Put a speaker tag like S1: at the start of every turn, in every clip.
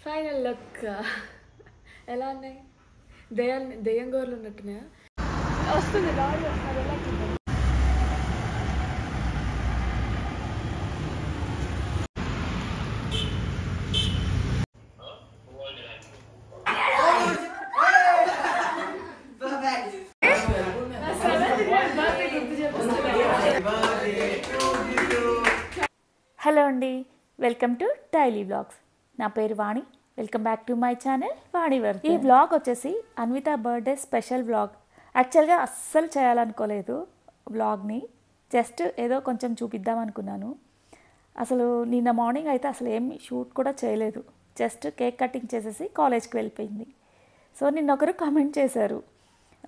S1: Final look ఎలా ఉన్నాయి? దెయ్యం గోర్లు ఉన్నట్టున్నాయా? వస్తుంది రాజు వస్తుంది. ఎలా చూద్దాం.
S2: హలో అండి, వెల్కమ్ టు డైలీ వ్లాగ్స్. నా పేరు Vani. Welcome back to my channel Vani work. ఈ వ్లాగ్ వచ్చేసి అన్విత బర్త్డే స్పెషల్ వ్లాగ్. యాక్చువల్గా అస్సలు చేయాలనుకోలేదు వ్లాగ్ని, జస్ట్ ఏదో కొంచెం చూపిద్దాం అనుకున్నాను. అసలు నిన్న మార్నింగ్ అయితే అసలు ఏం షూట్ కూడా చేయలేదు, జస్ట్ కేక్ కటింగ్ చేసేసి కాలేజ్కి వెళ్ళిపోయింది. సో నిన్న ఒకరు కామెంట్ చేశారు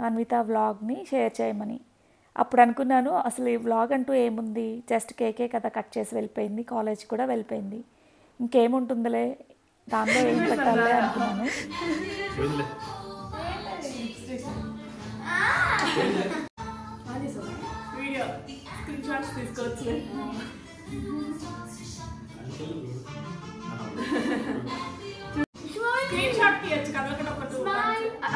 S2: అన్విత వ్లాగ్ని షేర్ చేయమని. అప్పుడు అనుకున్నాను అసలు ఈ వ్లాగ్ అంటూ ఏముంది, జస్ట్ కేకే కదా కట్ చేసి వెళ్ళిపోయింది, కాలేజ్ కూడా వెళ్ళిపోయింది, ఇంకేముంటుందిలే దాంట్లో ఏం పెట్టాలి అనుకున్నాను.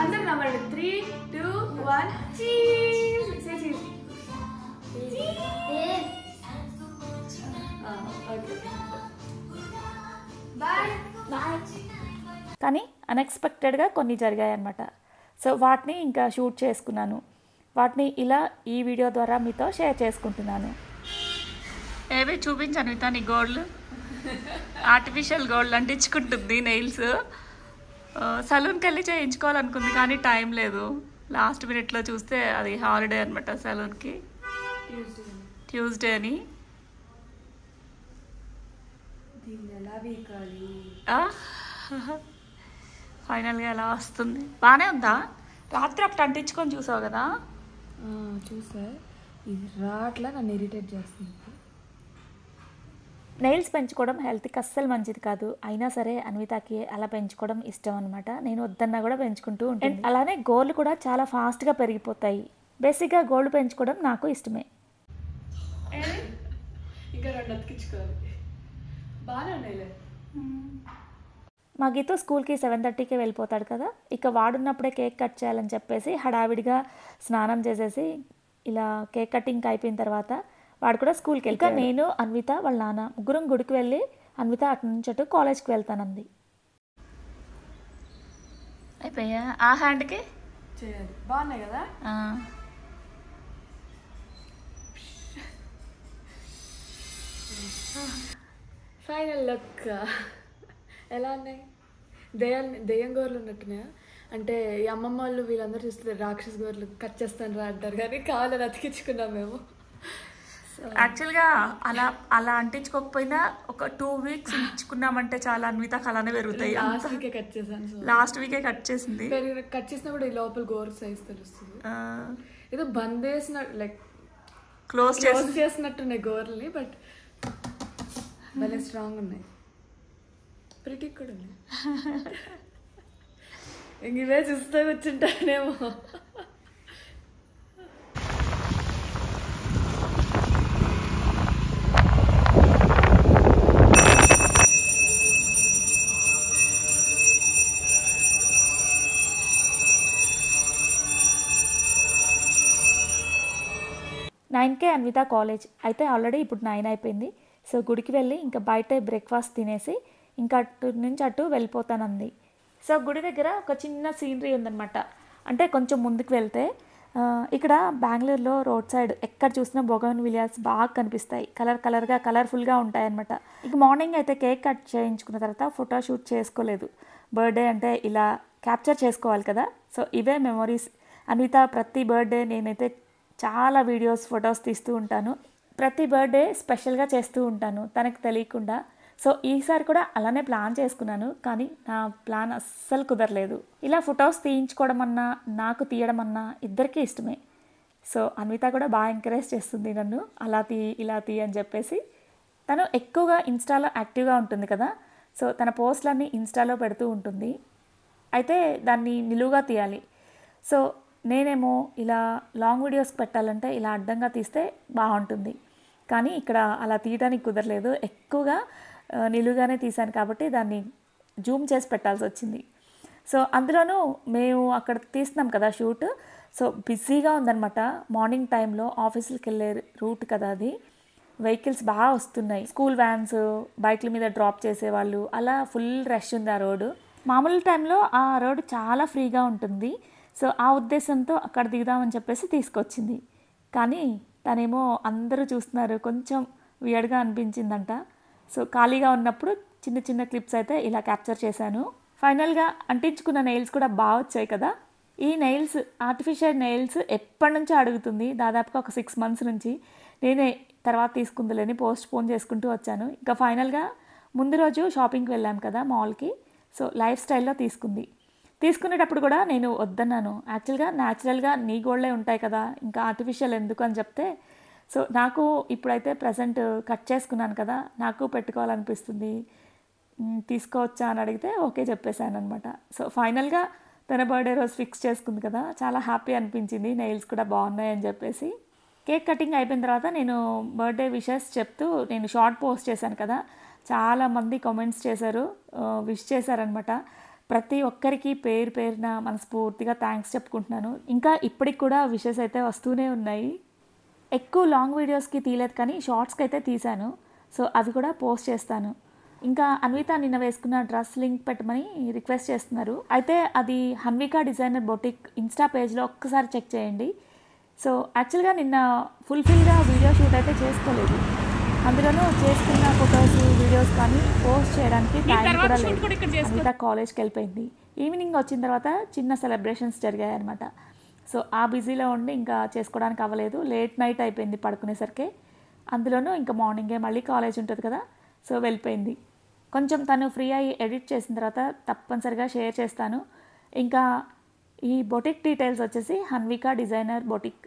S1: అందరు నవ్వండి. 3, 2, 1 cheese. Say cheese. Okay bye bye.
S2: కానీ అన్ఎక్స్పెక్టెడ్గా కొన్ని జరిగాయి అన్నమాట. సో వాటిని ఇంకా షూట్ చేసుకున్నాను. వాటిని ఇలా ఈ వీడియో ద్వారా మీతో షేర్ చేసుకుంటున్నాను. ఏవే చూపించాను అనిత, నీ గోల్డ్ ఆర్టిఫిషియల్ గోల్డ్ అంటించుకుంటుంది. నెయిల్స్ సలూన్కి వెళ్ళి చేయించుకోవాలనుకుంది కానీ టైం లేదు. లాస్ట్ మినిట్లో చూస్తే అది హాలిడే అనమాట సలూన్కి, ట్యూస్డే అని. ఫైనల్గా ఎలా వస్తుంది? బాగానే ఉందా? రాత్రి ఒకటి అంటించుకొని చూసావు కదా?
S1: చూసా. ఇది రాట్లా నన్ను ఇరిటేట్ చేస్తుంది.
S2: నెయిల్స్ పెంచుకోవడం హెల్త్కి అస్సలు మంచిది కాదు. అయినా సరే అన్వితకి అలా పెంచుకోవడం ఇష్టం అనమాట. నేను వద్దన్నా కూడా పెంచుకుంటూ ఉంటాను. అలానే గోల్డ్ కూడా చాలా ఫాస్ట్గా పెరిగిపోతాయి. బేసిక్గా గోల్డ్ పెంచుకోవడం నాకు ఇష్టమే.
S1: ఇంకా 2 అతికించుకోవాలి. బాగానే ఉన్నాయిలే.
S2: మా గీతో స్కూల్కి 7:30కి వెళ్ళిపోతాడు కదా, ఇక వాడున్నప్పుడే కేక్ కట్ చేయాలని చెప్పేసి హడావిడిగా స్నానం చేసేసి ఇలా కేక్ కటింగ్ అయిపోయిన తర్వాత వాడు కూడా స్కూల్కి వెళ్ళి, నేను అన్విత వాళ్ళ నాన్న ముగ్గురం గుడికి వెళ్ళి అన్విత అటు నుంచి అటు కాలేజ్కి వెళ్తానంది. అయిపోయా ఆ హ్యాండ్కి
S1: చేయాలి. బాగున్నాయి కదా? ఫైనల్ లుక్ ఎలా ఉన్నాయి? దెయ్యం గోర్లు ఉన్నట్టున్నాయా? అంటే ఈ అమ్మమ్మ వాళ్ళు వీళ్ళందరూ చూస్తే రాక్షస్ గోర్లు కట్ చేస్తాను రా అంటారు, కానీ కావాలని అతికించుకున్నాం మేము.
S2: యాక్చువల్గా అలా అంటించుకోకపోయినా ఒక 2 వీక్స్ ఇచ్చుకున్నామంటే చాలా అన్వితకు అలానే పెరుగుతాయి.
S1: లాస్ట్ వీకే కట్ చేశాను.
S2: లాస్ట్ వీకే కట్ చేసింది.
S1: కట్ చేసినా కూడా ఈ లోపల గోర్ సైజ్ తెలుస్తుంది. ఏదో బంద్ చేసిన లైక్ క్లోజ్ చేసినట్టున్నాయి గోర్లని, బట్ భలే స్ట్రాంగ్ ఉన్నాయి. ప్రిటీ కూడా ఉన్నాయి. ఇంక ఇవే చూస్తే వచ్చింటానేమో.
S2: నైన్కే అన్విత కాలేజ్ అయితే ఆల్రెడీ ఇప్పుడు 9 అయిపోయింది. సో గుడికి వెళ్ళి ఇంకా బయట బ్రేక్ఫాస్ట్ తినేసి ఇంకా అటు నుంచి అటు వెళ్ళిపోతానంది. సో గుడి దగ్గర ఒక చిన్న సీనరీ ఉందన్నమాట. అంటే కొంచెం ముందుకు వెళ్తే ఇక్కడ బెంగళూరులో రోడ్ సైడ్ ఎక్కడ చూసినా బోగన్విలియాస్ బాగా కనిపిస్తాయి. కలర్ఫుల్గా ఉంటాయన్నమాట. ఇక మార్నింగ్ అయితే కేక్ కట్ చేయించుకున్న తర్వాత ఫోటో షూట్ చేసుకోలేదు. బర్త్డే అంటే ఇలా క్యాప్చర్ చేసుకోవాలి కదా. సో ఇవే మెమొరీస్. అన్విత ప్రతి బర్త్డే నేనైతే చాలా వీడియోస్ ఫొటోస్ తీస్తూ ఉంటాను. ప్రతి బర్త్డే స్పెషల్గా చేస్తూ ఉంటాను తనకు తెలియకుండా. సో ఈసారి కూడా అలానే ప్లాన్ చేసుకున్నాను, కానీ నా ప్లాన్ అస్సలు కుదరలేదు. ఇలా ఫొటోస్ తీయించుకోవడం అన్నా నాకు తీయడం అన్నా ఇద్దరికీ ఇష్టమే. సో అన్విత కూడా బాగా ఎంకరేజ్ చేస్తుంది నన్ను, అలా తీ ఇలా తీ అని చెప్పేసి. తను ఎక్కువగా ఇన్స్టాలో యాక్టివ్గా ఉంటుంది కదా. సో తన పోస్టులన్నీ ఇన్స్టాలో పెడుతూ ఉంటుంది. అయితే దాన్ని నిలువుగా తీయాలి. సో నేనేమో ఇలా లాంగ్ వీడియోస్ పెట్టాలంటే ఇలా అడ్డంగా తీస్తే బాగుంటుంది, కానీ ఇక్కడ అలా తీయడానికి కుదరలేదు. ఎక్కువగా నిలువుగానే తీశాను కాబట్టి దాన్ని జూమ్ చేసి పెట్టాల్సి వచ్చింది. సో అందులోనూ మేము అక్కడ తీస్తున్నాం కదా షూట్, సో బిజీగా ఉందన్నమాట. మార్నింగ్ టైంలో ఆఫీసులకి వెళ్ళే రూట్ కదా అది, వెహికల్స్ బాగా వస్తున్నాయి, స్కూల్ వ్యాన్స్, బైక్ల మీద డ్రాప్ చేసేవాళ్ళు, అలా ఫుల్ రష్ ఉంది ఆ రోడ్డు. మామూలు టైంలో ఆ రోడ్డు చాలా ఫ్రీగా ఉంటుంది. సో ఆ ఉద్దేశంతో అక్కడ దిగుదామని చెప్పేసి తీసుకొచ్చింది. కానీ తనేమో అందరూ చూస్తున్నారు, కొంచెం వియర్డ్గా అనిపించిందంట. సో ఖాళీగా ఉన్నప్పుడు చిన్న చిన్న క్లిప్స్ అయితే ఇలా క్యాప్చర్ చేశాను. ఫైనల్గా అంటించుకున్న నెయిల్స్ కూడా బాగా వచ్చాయి కదా. ఈ నెయిల్స్, ఆర్టిఫిషియల్ నెయిల్స్ ఎప్పటి నుంచో అడుగుతుంది, దాదాపుగా ఒక 6 months నుంచి. నేనే తర్వాత తీసుకుందిలేని పోస్ట్ పోన్ చేసుకుంటూ వచ్చాను. ఇంకా ఫైనల్గా ముందు రోజు షాపింగ్కి వెళ్ళాం కదా మాల్కి, సో లైఫ్ స్టైల్లో తీసుకునేటప్పుడు కూడా నేను వద్దన్నాను. యాక్చువల్గా న్యాచురల్గా నీ గోల్డే ఉంటాయి కదా, ఇంకా ఆర్టిఫిషియల్ ఎందుకు అని చెప్తే, సో నాకు ఇప్పుడైతే ప్రజెంట్ కట్ చేసుకున్నాను కదా, నాకు పెట్టుకోవాలనిపిస్తుంది, తీసుకోవచ్చా అని అడిగితే ఓకే చెప్పేశాను అనమాట. సో ఫైనల్గా తన బర్త్డే రోజు ఫిక్స్ చేసుకుంది కదా, చాలా హ్యాపీ అనిపించింది, నెయిల్స్ కూడా బాగున్నాయి అని చెప్పేసి. కేక్ కటింగ్ అయిపోయిన తర్వాత నేను బర్త్డే విషెస్ చెప్తూ నేను షార్ట్ పోస్ట్ చేశాను కదా, చాలామంది కామెంట్స్ చేశారు, విష్ చేశారనమాట. ప్రతి ఒక్కరికి పేరు పేరున మనస్ఫూర్తిగా థ్యాంక్స్ చెప్పుకుంటున్నాను. ఇంకా ఇప్పటికి కూడా విషెస్ అయితే వస్తూనే ఉన్నాయి. ఎక్కువ లాంగ్ వీడియోస్కి తీయలేదు కానీ షార్ట్స్కి అయితే తీశాను, సో అవి కూడా పోస్ట్ చేస్తాను. ఇంకా అన్విత నిన్న వేసుకున్న డ్రెస్ లింక్ పెట్టమని రిక్వెస్ట్ చేస్తున్నారు. అయితే అది హన్విక డిజైనర్ బొటిక్ ఇన్స్టా పేజ్లో ఒక్కసారి చెక్ చేయండి. సో యాక్చువల్గా నిన్న ఫుల్ఫిల్గా వీడియో షూట్ అయితే చేసుకోలేదు, అందులోనూ చేసుకున్న ఫొటోస్ వీడియోస్ కానీ పోస్ట్ చేయడానికి టైం కూడా లేదు. అన్విత కాలేజ్కి వెళ్ళిపోయింది. ఈవినింగ్ వచ్చిన తర్వాత చిన్న సెలబ్రేషన్స్ జరిగాయి అనమాట. సో ఆ బిజీలో ఉండి ఇంకా చేసుకోవడానికి అవ్వలేదు, లేట్ నైట్ అయిపోయింది పడుకునేసరికి. అందులోనూ ఇంకా మార్నింగే మళ్ళీ కాలేజ్ ఉంటుంది కదా, సో వెళ్ళిపోయింది. కొంచెం తను ఫ్రీ అయ్యి ఎడిట్ చేసిన తర్వాత తప్పనిసరిగా షేర్ చేస్తాను. ఇంకా ఈ బొటిక్ డీటెయిల్స్ వచ్చేసి హన్విక డిజైనర్ బొటిక్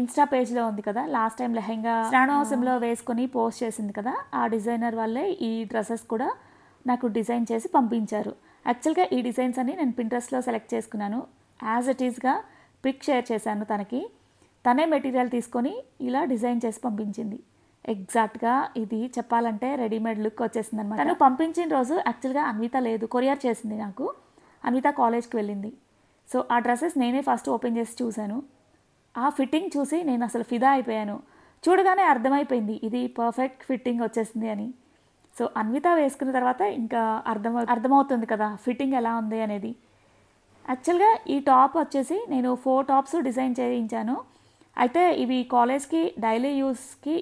S2: ఇన్స్టా పేజ్లో ఉంది కదా, లాస్ట్ టైం లెహెంగా శ్రావణమాసంలో వేసుకొని పోస్ట్ చేసింది కదా, ఆ డిజైనర్ వాళ్ళే ఈ డ్రెస్సెస్ కూడా నాకు డిజైన్ చేసి పంపించారు. యాక్చువల్గా ఈ డిజైన్స్ అన్ని నేను పింట్రెస్ట్లో సెలెక్ట్ చేసుకున్నాను. యాజ్ ఇట్ ఈస్గా పిక్ షేర్ చేశాను తనకి, తనే మెటీరియల్ తీసుకొని ఇలా డిజైన్ చేసి పంపించింది. ఎగ్జాక్ట్గా ఇది చెప్పాలంటే రెడీమేడ్ లుక్ వచ్చేసింది అనమాట. తను పంపించిన రోజు యాక్చువల్గా అన్విత లేదు, కొరియర్ చేసింది నాకు. అన్విత కాలేజ్కి వెళ్ళింది. సో ఆ డ్రెస్సెస్ నేనే ఫస్ట్ ఓపెన్ చేసి చూశాను. ఆ ఫిట్టింగ్ చూసి నేను అసలు ఫిదా అయిపోయాను. చూడగానే అర్థమైపోయింది ఇది పర్ఫెక్ట్ ఫిట్టింగ్ వచ్చేసింది అని. సో అన్విత వేసుకున్న తర్వాత ఇంకా అర్థమవుతుంది కదా ఫిట్టింగ్ ఎలా ఉంది అనేది. యాక్చువల్గా ఈ టాప్ వచ్చేసి నేను 4 టాప్స్ డిజైన్ చేయించాను. అయితే ఇవి కాలేజ్కి డైలీ యూస్కి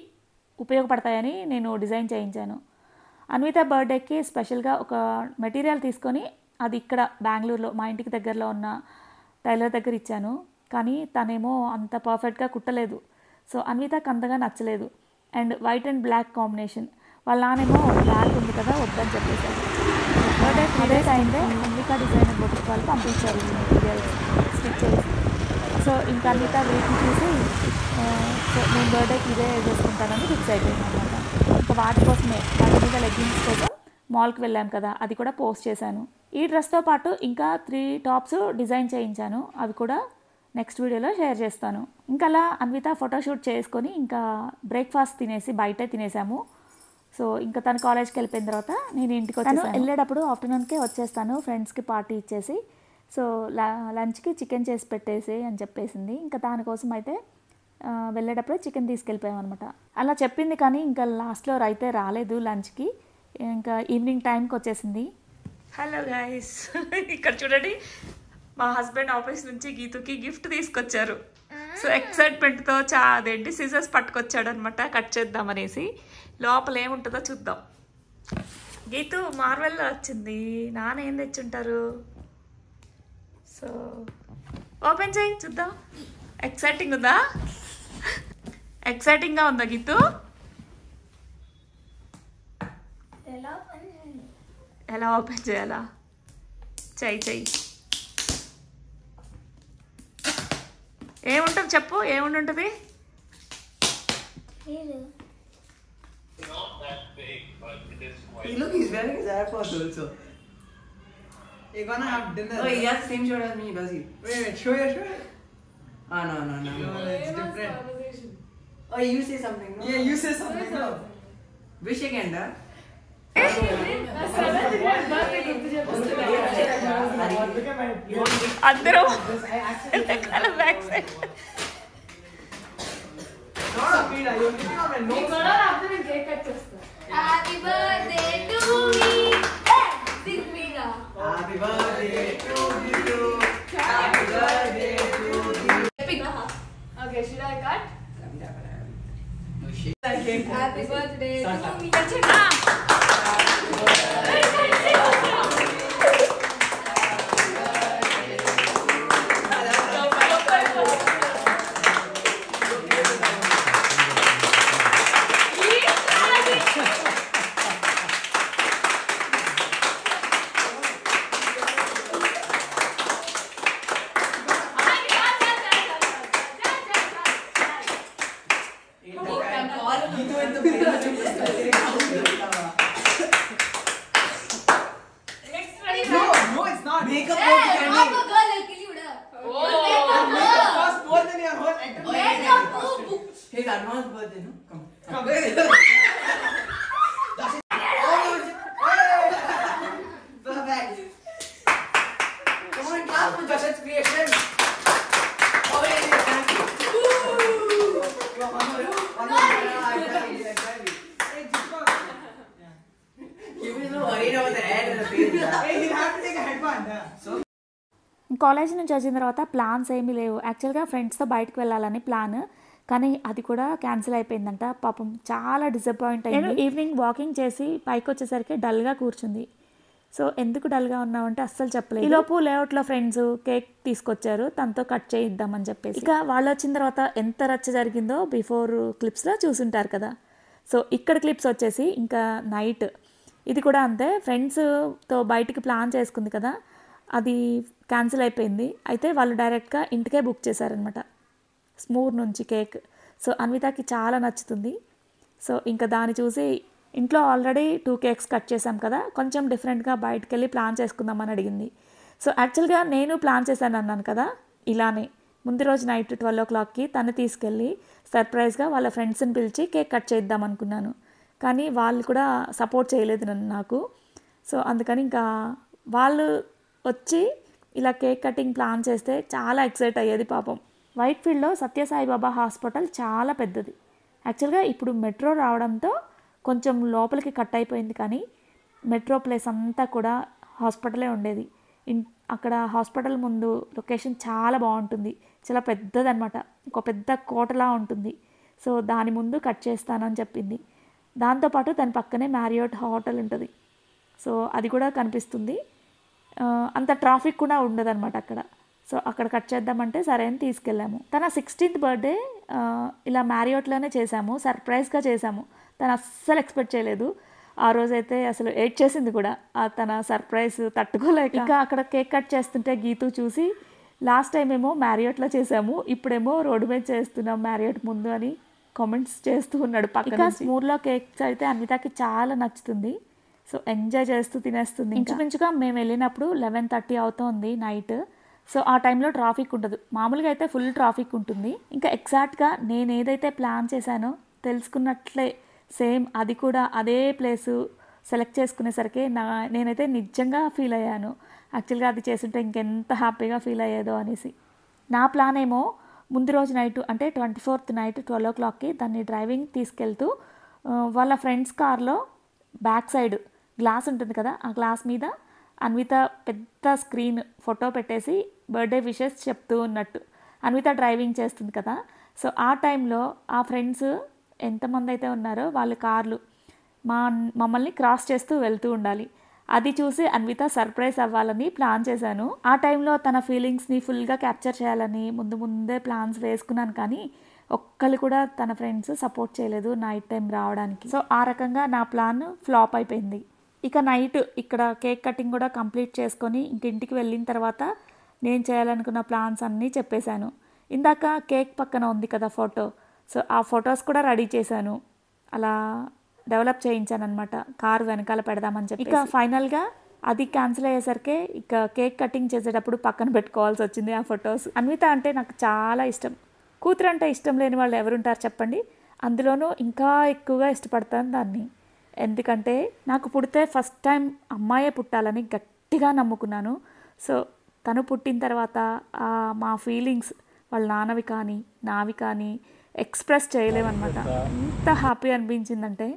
S2: ఉపయోగపడతాయని నేను డిజైన్ చేయించాను. అన్విత బర్త్డేకి స్పెషల్గా ఒక మెటీరియల్ తీసుకొని అది ఇక్కడ బెంగళూరులో మా ఇంటికి దగ్గరలో ఉన్న టైలర్ దగ్గర ఇచ్చాను. కానీ తనేమో అంత పర్ఫెక్ట్గా కుట్టలేదు. సో అన్వితకు అంతగా నచ్చలేదు. And white and black combination, వాళ్ళ నానేమో బ్లాక్ ఉంది కదా వద్దని చెప్పేశారు. బర్త్డే 3 days అయిందే అన్విత డిజైనర్ బొటిక్ వాళ్ళు పంపించారు ఈ మెటీరియల్స్ స్టిచ్ చేసి. సో ఇంకా అన్విత వీటిని చూసి సో నేను బర్త్డేకి ఇదే చేసుకుంటానని ఫిక్స్ అయిపోయింది అనమాట. ఇంకా వాటి కోసమే వాటి మీద లెగ్గిన్స్ కోసం మాల్కి వెళ్ళాం కదా, అది కూడా పోస్ట్ చేశాను. ఈ డ్రెస్తో పాటు ఇంకా 3 టాప్స్ డిజైన్ చేయించాను, అవి కూడా నెక్స్ట్ వీడియోలో షేర్ చేస్తాను. ఇంకా అలా అన్విత ఫోటోషూట్ చేసుకొని ఇంకా బ్రేక్ఫాస్ట్ తినేసి బయటే తినేసాము. సో ఇంకా తను కాలేజ్కి వెళ్ళిపోయిన తర్వాత నేను ఇంటికి వచ్చాను. వెళ్ళేటప్పుడు ఆఫ్టర్నూన్కే వచ్చేస్తాను ఫ్రెండ్స్కి పార్టీ ఇచ్చేసి. సో లంచ్కి చికెన్ చేసి పెట్టేసి అని చెప్పేసింది. ఇంకా దానికోసం అయితే వెళ్ళేటప్పుడే చికెన్ తీసుకెళ్ళిపోయాం అనమాట. అలా చెప్పింది కానీ ఇంకా లాస్ట్లో అయితే రాలేదు లంచ్కి, ఇంకా ఈవినింగ్ టైంకి వచ్చేసింది. హలో గైస్, ఇక్కడ చూడండి మా హస్బెండ్ ఆఫీస్ నుంచి గీతుకి గిఫ్ట్ తీసుకొచ్చారు. సో ఎక్సైట్మెంట్తో అదేంటి సిజర్స్ పట్టుకొచ్చాడు అనమాట, కట్ చేద్దామనేసి. లోపల ఏముంటుందో చూద్దాం. గీతు మార్వెల్లో వచ్చింది, నాన్న ఏం తెచ్చుంటారు. సో ఓపెన్ చేయి చూద్దాం. ఎక్సైటింగ్ ఉందా? ఎక్సైటింగ్గా ఉందా గీతు? ఎలా ఓపెన్ చేయాలా? చెయ్యి ఏముంటుంది చెప్పు, ఏముంటుంది?
S3: Look, he's wearing his AirPods also. You're gonna have dinner.
S4: Oh, he has the same shirt as me, Basil.
S3: Wait, show your shirt.
S4: No. It's different. Oh, you say something. No?
S5: Yeah, you say something. No.
S4: Wish again, da.
S2: అందరూ వెనకాల back side
S6: Happy birthday to me. Sing Meera.
S4: Happy birthday to you. Happy birthday to you.
S6: Epic.
S1: Okay, should I cut?
S4: No shit.
S6: Happy birthday to me.
S5: No, it's not.
S4: Makeup
S6: Hey, I'm a girl, I'll kill you, da.
S5: Makeup costs more than your whole entire
S4: His advance birthday, no? Come. Perfect. Come on, clap for Jashan's creation. Oh, yeah, thank you. One more. He was so worried about the head and the face.
S5: Hey, he'll have to take a headband. So.
S2: College నుంచి వచ్చిన తర్వాత plans ఏమీ లేవు. యాక్చువల్గా ఫ్రెండ్స్తో బయటకు వెళ్ళాలని plan, కానీ అది కూడా క్యాన్సిల్ అయిపోయిందంట. పాపం చాలా డిసప్పాయింట్ అయ్యింది. నేను ఈవినింగ్ వాకింగ్ చేసి పైకి వచ్చేసరికి డల్గా కూర్చుంది. సో ఎందుకు డల్గా ఉన్నామంటే అస్సలు చెప్పలేదు. ఈలోపు లేఅవుట్లో ఫ్రెండ్స్ కేక్ తీసుకొచ్చారు, తనతో కట్ చేయిద్దామని చెప్పేసి. ఇక వాళ్ళు వచ్చిన తర్వాత ఎంత రచ్చ జరిగిందో బిఫోర్ క్లిప్స్లో చూసుంటారు కదా. సో ఇక్కడ క్లిప్స్ వచ్చేసి ఇంకా నైట్ ఇది కూడా అంతే. ఫ్రెండ్స్తో బయటికి ప్లాన్ చేసుకుంది కదా, అది క్యాన్సిల్ అయిపోయింది. అయితే వాళ్ళు డైరెక్ట్గా ఇంటికే బుక్ చేశారనమాట, స్మూర్ నుంచి కేక్. సో అన్వితకి చాలా నచ్చుతుంది. సో ఇంకా దాన్ని చూసి ఇంట్లో ఆల్రెడీ 2 కేక్స్ కట్ చేసాం కదా, కొంచెం డిఫరెంట్గా బయటకు వెళ్ళి ప్లాన్ చేసుకుందామని అడిగింది. సో యాక్చువల్గా నేను ప్లాన్ చేశాను అన్నాను కదా, ఇలానే ముందు రోజు నైట్ 12 o'clockకి తను తీసుకెళ్ళి సర్ప్రైజ్గా వాళ్ళ ఫ్రెండ్స్ని పిలిచి కేక్ కట్ చేద్దాం అనుకున్నాను. కానీ వాళ్ళు కూడా సపోర్ట్ చేయలేదు నాకు. సో అందుకని ఇంకా వాళ్ళు వచ్చి ఇలా కేక్ కటింగ్ ప్లాన్ చేస్తే చాలా ఎక్సైట్ అయ్యేది పాపం. వైట్ఫీల్డ్లో సత్యసాయిబాబా హాస్పిటల్ చాలా పెద్దది. యాక్చువల్గా ఇప్పుడు మెట్రో రావడంతో కొంచెం లోపలికి కట్ అయిపోయింది, కానీ మెట్రో ప్లేస్ అంతా కూడా హాస్పిటలే ఉండేది. అక్కడ హాస్పిటల్ ముందు లొకేషన్ చాలా బాగుంటుంది, చాలా పెద్దదన్నమాట, ఒక పెద్ద కోటలా ఉంటుంది. సో దాని ముందు కట్ చేస్తానని చెప్పింది. దాంతోపాటు దాని పక్కనే మ్యారియోట్ హోటల్ ఉంటుంది. సో అది కూడా కనిపిస్తుంది. అంత ట్రాఫిక్ కూడా ఉండదన్నమాట అక్కడ. సో అక్కడ కట్ చేద్దామంటే సరే అని తీసుకెళ్ళాము. తన 16th బర్త్డే ఇలా మ్యారియోట్లోనే చేసాము, సర్ప్రైజ్గా చేసాము. తను అస్సలు ఎక్స్పెక్ట్ చేయలేదు. ఆ రోజైతే అసలు ఏడ్ చేసింది కూడా, తన సర్ప్రైజ్ తట్టుకోలేక. ఇంకా అక్కడ కేక్ కట్ చేస్తుంటే గీతూ చూసి లాస్ట్ టైం ఏమో మ్యారియోట్లో చేసాము, ఇప్పుడేమో రోడ్డు మీద చేస్తున్నాం మ్యారియోట్ ముందు అని కామెంట్స్ చేస్తూ ఉన్నాడు పక్కన. స్మూర్లో కేక్స్ అయితే అన్వితకి చాలా నచ్చుతుంది. సో ఎంజాయ్ చేస్తూ తినేస్తుంది. ఇంచుమించుగా మేము వెళ్ళినప్పుడు 11:30 అవుతోంది నైట్. సో ఆ టైంలో ట్రాఫిక్ ఉండదు, మామూలుగా అయితే ఫుల్ ట్రాఫిక్ ఉంటుంది. ఇంకా ఎగ్జాక్ట్గా నేను ఏదైతే ప్లాన్ చేశానో తెలుసుకున్నట్లే సేమ్ అది కూడా అదే ప్లేసు సెలెక్ట్ చేసుకునేసరికి నేనైతే నిజంగా ఫీల్ అయ్యాను. యాక్చువల్గా అది చేస్తుంటే ఇంకెంత హ్యాపీగా ఫీల్ అయ్యేదో అనేసి. నా ప్లాన్ ఏమో ముందు రోజు నైట్ అంటే 24th నైట్ 12 o'clockకి దాన్ని డ్రైవింగ్ తీసుకెళ్తూ వాళ్ళ ఫ్రెండ్స్ కార్లో బ్యాక్ సైడ్ గ్లాస్ ఉంటుంది కదా, ఆ గ్లాస్ మీద అన్విత పెద్ద స్క్రీన్ ఫోటో పెట్టేసి బర్త్డే విషెస్ చెప్తూ ఉన్నట్టు. అన్విత డ్రైవింగ్ చేస్తుంది కదా, సో ఆ టైంలో ఆ ఫ్రెండ్స్ ఎంతమంది అయితే ఉన్నారో వాళ్ళ కార్లు మమ్మల్ని క్రాస్ చేస్తూ వెళ్తూ ఉండాలి. అది చూసి అన్విత సర్ప్రైజ్ అవ్వాలని ప్లాన్ చేశాను. ఆ టైంలో తన ఫీలింగ్స్ని ఫుల్గా క్యాప్చర్ చేయాలని ముందే ప్లాన్స్ వేసుకున్నాను, కానీ ఒక్కళ్ళు కూడా తన ఫ్రెండ్స్ సపోర్ట్ చేయలేదు నైట్ టైం రావడానికి. సో ఆ రకంగా నా ప్లాన్ ఫ్లాప్ అయిపోయింది. ఇక నైట్ ఇక్కడ కేక్ కటింగ్ కూడా కంప్లీట్ చేసుకొని ఇంటికి వెళ్ళిన తర్వాత నేను చేయాలనుకున్న ప్లాన్స్ అన్నీ చెప్పేశాను. ఇందాక కేక్ పక్కన ఉంది కదా ఫోటో, సో ఆ ఫొటోస్ కూడా రెడీ చేశాను, అలా డెవలప్ చేయించాను అనమాట, కారు వెనకాల పెడదామని చెప్పి. ఇక ఫైనల్గా అది క్యాన్సిల్ అయ్యేసరికి ఇక కేక్ కటింగ్ చేసేటప్పుడు పక్కన పెట్టుకోవాల్సి వచ్చింది ఆ ఫొటోస్. అన్విత అంటే నాకు చాలా ఇష్టం. కూతురు అంటే ఇష్టం లేని వాళ్ళు ఎవరుంటారు చెప్పండి. అందులోనూ ఇంకా ఎక్కువగా ఇష్టపడతాను దాన్ని. ఎందుకంటే నాకు పుడితే ఫస్ట్ టైం అమ్మాయే పుట్టాలని గట్టిగా నమ్ముకున్నాను. సో తను పుట్టిన తర్వాత మా ఫీలింగ్స్ వాళ్ళ నాన్నవి కానీ నావి కానీ ఎక్స్ప్రెస్ చేయలేమన్నమాట. ఎంత హ్యాపీ అనిపించిందంటే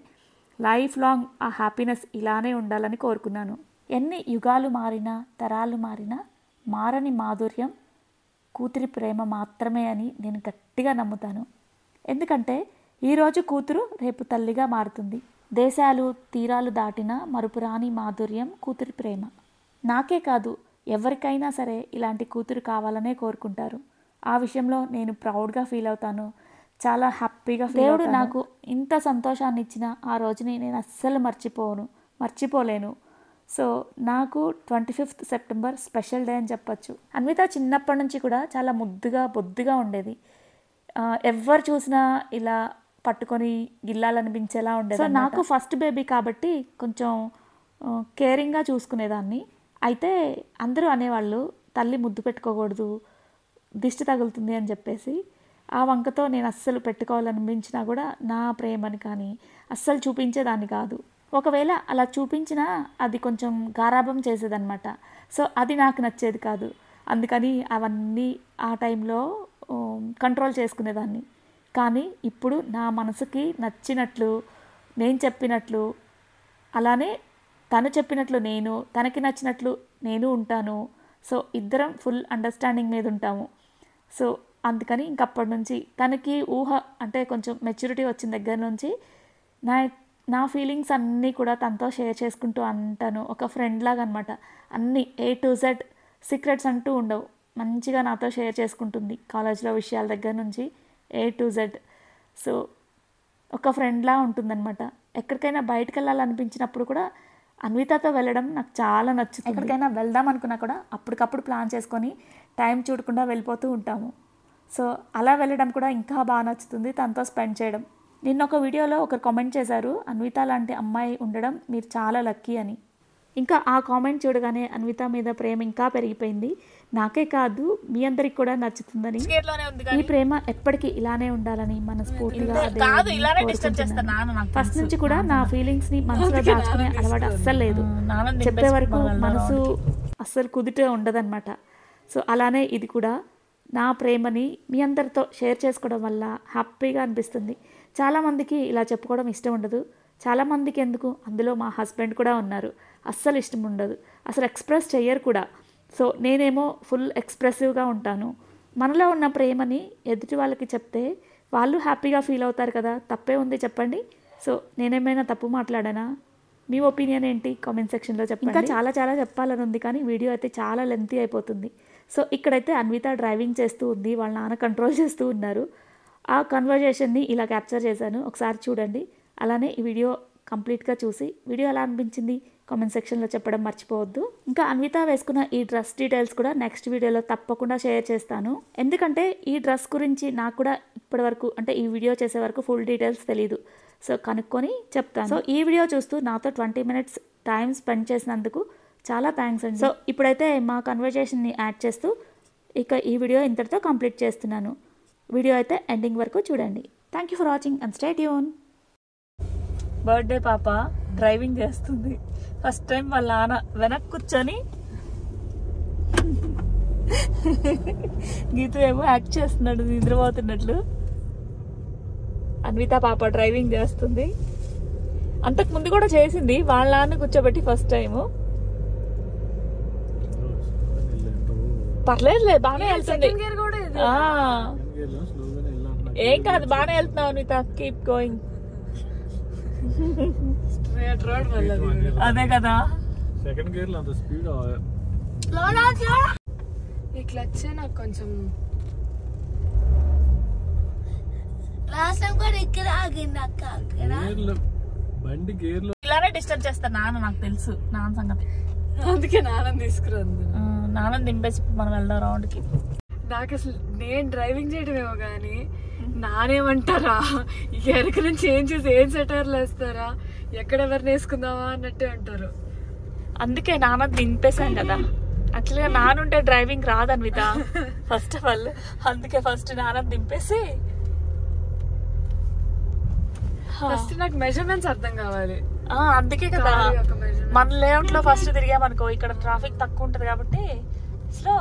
S2: లైఫ్ లాంగ్ ఆ హ్యాపీనెస్ ఇలానే ఉండాలని కోరుకున్నాను. ఎన్ని యుగాలు మారినా తరాలు మారినా మారని మాధుర్యం కూతురి ప్రేమ మాత్రమే అని నేను గట్టిగా నమ్ముతాను. ఎందుకంటే ఈరోజు కూతురు రేపు తల్లిగా మారుతుంది. దేశాలు తీరాలు దాటిన మరుపురాని మాధుర్యం కూతురి ప్రేమ. నాకే కాదు ఎవరికైనా సరే ఇలాంటి కూతురు కావాలనే కోరుకుంటారు. ఆ విషయంలో నేను ప్రౌడ్గా ఫీల్ అవుతాను, చాలా హ్యాపీగా ఫీల్ అవుతాను. దేవుడు నాకు ఇంత సంతోషాన్ని ఇచ్చిన ఆ రోజుని నేను అస్సలు మర్చిపోలేను. సో నాకు 25th సెప్టెంబర్ స్పెషల్ డే అని చెప్పచ్చు. అన్విత చిన్నప్పటి నుంచి కూడా చాలా ముద్దుగా బొద్దుగా ఉండేది. ఎవరు చూసినా ఇలా పట్టుకొని గిల్లాలనిపించేలా ఉండేది. సో నాకు ఫస్ట్ బేబీ కాబట్టి కొంచెం కేరింగ్గా చూసుకునేదాన్ని. అయితే అందరూ అనేవాళ్ళు తల్లి ముద్దు పెట్టుకోకూడదు, దిష్టి తగులుతుంది అని చెప్పేసి. ఆ వంకతో నేను అస్సలు పెట్టుకోవాలనిపించినా కూడా నా ప్రేమని కానీ అస్సలు చూపించేదాన్ని కాదు. ఒకవేళ అలా చూపించినా అది కొంచెం గారాబం చేసేదన్నమాట. సో అది నాకు నచ్చేది కాదు. అందుకని అవన్నీ ఆ టైంలో కంట్రోల్ చేసుకునేదాన్ని. కానీ ఇప్పుడు నా మనసుకి నచ్చినట్లు నేను చెప్పినట్లు, అలానే తను చెప్పినట్లు నేను, తనకి నచ్చినట్లు నేను ఉంటాను. సో ఇద్దరం ఫుల్ అండర్స్టాండింగ్ మీద ఉంటాము. సో అందుకని ఇంకప్పటి నుంచి తనకి ఊహ అంటే కొంచెం మెచ్యూరిటీ వచ్చిన దగ్గర నుంచి నా ఫీలింగ్స్ అన్నీ కూడా తనతో షేర్ చేసుకుంటూ అంటాను. ఒక ఫ్రెండ్ లాగా అనమాట. అన్నీ A to Z సీక్రెట్స్ అంటూ ఉండవు, మంచిగా నాతో షేర్ చేసుకుంటుంది. కాలేజ్లో విషయాల దగ్గర నుంచి A to Z. సో ఒక ఫ్రెండ్లా ఉంటుందన్నమాట. ఎక్కడికైనా బయటకు వెళ్ళాలనిపించినప్పుడు కూడా అన్వితతో వెళ్ళడం నాకు చాలా నచ్చుతుంది. ఎక్కడికైనా వెళ్దాం అనుకున్నా కూడా అప్పటికప్పుడు ప్లాన్ చేసుకొని టైం చూడకుండా వెళ్ళిపోతూ ఉంటాము. సో అలా వెళ్ళడం కూడా ఇంకా బాగా నచ్చుతుంది, తనతో స్పెండ్ చేయడం. నిన్న ఒక వీడియోలో ఒకరు కామెంట్ చేశారు, అన్విత లాంటి అమ్మాయి ఉండడం మీరు చాలా లక్కీ అని. ఇంకా ఆ కామెంట్ చూడగానే అన్విత మీద ప్రేమ ఇంకా పెరిగిపోయింది. నాకే కాదు మీ అందరికి కూడా నచ్చుతుందని. ఈ ప్రేమ ఎప్పటికీ ఇలానే ఉండాలని మనస్ఫూర్తిగా ఫస్ట్ నుంచి కూడా నా ఫీలింగ్స్ ని మనసులో దాచుకునే అలవాటు అస్సలు లేదు. చెప్పే వరకు మనసు అస్సలు కుదుట ఉండదన్నమాట. సో అలానే ఇది కూడా నా ప్రేమని మీ అందరితో షేర్ చేసుకోవడం వల్ల హ్యాపీగా అనిపిస్తుంది. చాలామందికి ఇలా చెప్పుకోవడం ఇష్టం ఉండదు. చాలామందికి ఎందుకు, అందులో మా హస్బెండ్ కూడా ఉన్నారు, అస్సలు ఇష్టం ఉండదు, అసలు ఎక్స్ప్రెస్ చెయ్యరు కూడా. సో నేనేమో ఫుల్ ఎక్స్ప్రెసివ్గా ఉంటాను. మనలో ఉన్న ప్రేమని ఎదుటి వాళ్ళకి చెప్తే వాళ్ళు హ్యాపీగా ఫీల్ అవుతారు కదా, తప్పే ఉంది చెప్పండి. సో నేనేమైనా తప్పు మాట్లాడానా? మీ ఒపీనియన్ ఏంటి కామెంట్ సెక్షన్లో చెప్పండి. ఇంకా చాలా చాలా చెప్పాలని ఉంది కానీ వీడియో అయితే చాలా లెంతీ అయిపోతుంది. సో ఇక్కడైతే అన్విత డ్రైవింగ్ చేస్తూ ఉంది, వాళ్ళ నాన్న కంట్రోల్ చేస్తూ ఉన్నారు. ఆ కన్వర్జేషన్ని ఇలా క్యాప్చర్ చేశాను, ఒకసారి చూడండి. అలానే ఈ వీడియో కంప్లీట్గా చూసి వీడియో ఎలా అనిపించింది కామెంట్ సెక్షన్లో చెప్పడం మర్చిపోవద్దు. ఇంకా అన్విత వేసుకున్న ఈ డ్రెస్ డీటెయిల్స్ కూడా నెక్స్ట్ వీడియోలో తప్పకుండా షేర్ చేస్తాను. ఎందుకంటే ఈ డ్రెస్ గురించి నాకు కూడా ఇప్పటి వరకు అంటే ఈ వీడియో చేసే వరకు ఫుల్ డీటెయిల్స్ తెలీదు. సో కనుక్కొని చెప్తాను. సో ఈ వీడియో చూస్తూ నాతో 20 minutes టైం స్పెండ్ చేసినందుకు చాలా థ్యాంక్స్ అండి. సో ఇప్పుడైతే మా కన్వర్జేషన్ని యాడ్ చేస్తూ ఇక ఈ వీడియో ఇంతటితో కంప్లీట్ చేస్తున్నాను. వీడియో అయితే ఎండింగ్ వరకు చూడండి. Thank you for watching and stay tune. Birthday పాప డ్రైవింగ్ చేస్తుంది. ఫస్ట్ టైం వాళ్ళ నాన్న వెనక్కి కూర్చొని గీత ఏమో యాక్ట్ చేస్తున్నాడు నిద్రపోతున్నట్లు. అన్విత పాప డ్రైవింగ్ చేస్తుంది. అంతకు ముందు కూడా చేసింది వాళ్ళ నాన్న కూర్చోబెట్టి ఫస్ట్ టైము. పర్లేదులే బాగానే వెళ్తుంది. ఏం కాదు బాగానే వెళ్తున్నావు అన్విత, కీప్ గోయింగ్. అదే కదా
S5: సెకండ్ గేర్ లో అంత స్పీడ్
S1: ఈ క్లచ్ నాకు కొంచెం
S6: లాస్ట్ టైం కూడా ఇక్కడ ఆగింది అక్క.
S5: బండి గేర్ లో
S2: ఇలానే డిస్టర్బ్ చేస్తారు నాన్న, నాకు తెలుసు నాన్న సంగతి.
S1: అందుకే నాన్న తీసుకురంది.
S2: నాన్న దింపేసి మనం వెళ్దాం రౌండ్ కి.
S1: నాకు అసలు నేను డ్రైవింగ్ చేయడమేమో కానీ నానేమంటారా, ఎనక నుంచి ఏం చేసి ఏం సెటర్లు వేస్తారా, ఎక్కడెవరిని వేసుకుందామా అన్నట్టే అంటారు.
S2: అందుకే నాన్న దింపేశాం కదా. యాక్చువల్గా నానుంటే డ్రైవింగ్ రాదు అన్విత ఫస్ట్ ఆఫ్ ఆల్. అందుకే ఫస్ట్ నాన్న దింపేసి
S1: ఫస్ట్ నాకు మెజర్మెంట్స్ అర్థం కావాలి.
S2: అందుకే కదా మన లేఅవుట్ లో ఫస్ట్ తిరిగామనుకో ఇక్కడ ట్రాఫిక్ తక్కువ ఉంటది కాబట్టి స్లో